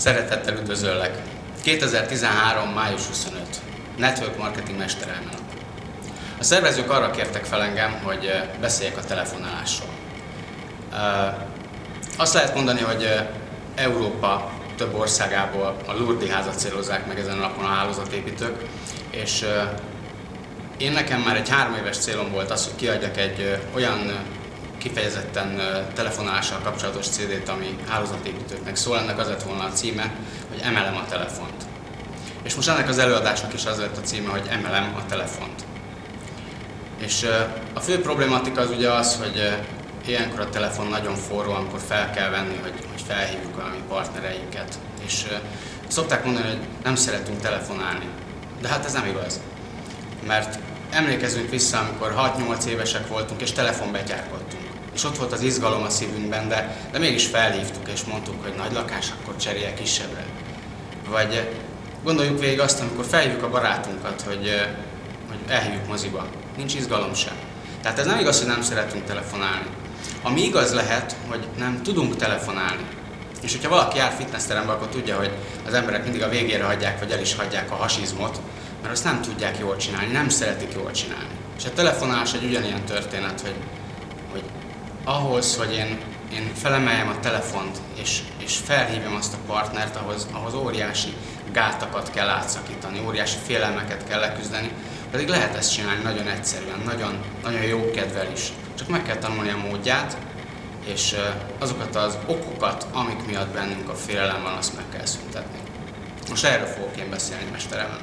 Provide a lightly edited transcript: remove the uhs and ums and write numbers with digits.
Szeretettel üdvözöllek! 2013. május 25. Network Marketing Mesterelmélet. A szervezők arra kértek fel engem, hogy beszéljek a telefonálásról. Azt lehet mondani, hogy Európa több országából a Lourdes házat célozzák meg ezen a napon a hálózatépítők, és nekem már egy 3 éves célom volt az, hogy kiadjak egy olyan kifejezetten telefonálással kapcsolatos CD-t, ami hálózatépítőknek szól. Ennek az lett volna a címe, hogy emelem a telefont. És most ennek az előadásnak is az lett a címe, hogy emelem a telefont. És a fő problématika az ugye az, hogy ilyenkor a telefon nagyon forró, amikor fel kell venni, hogy felhívjuk valami partnereinket. És szokták mondani, hogy nem szeretünk telefonálni. De hát ez nem igaz. Mert emlékezzünk vissza, amikor 6-8 évesek voltunk és telefonbetyárkodtunk. És ott volt az izgalom a szívünkben, de mégis felhívtuk és mondtuk, hogy nagy lakás, akkor cserélje kisebbre. Vagy gondoljuk végig azt, amikor felhívjuk a barátunkat, hogy elhívjuk moziba. Nincs izgalom sem. Tehát ez nem igaz, hogy nem szeretünk telefonálni. Ami igaz lehet, hogy nem tudunk telefonálni. És hogyha valaki jár fitnessterembe, akkor tudja, hogy az emberek mindig a végére hagyják, vagy el is hagyják a hasizmot, mert azt nem tudják jól csinálni, nem szeretik jól csinálni. És a telefonálás egy ugyanilyen történet, hogy ahhoz, hogy én felemeljem a telefont, és felhívjam azt a partnert, ahhoz óriási gátakat kell átszakítani, óriási félelmeket kell leküzdeni, pedig lehet ezt csinálni nagyon egyszerűen, nagyon, nagyon jó kedvel is. Csak meg kell tanulni a módját, és azokat az okokat, amik miatt bennünk a félelem van, azt meg kell szüntetni. Most erről fogok én beszélni, mesterem.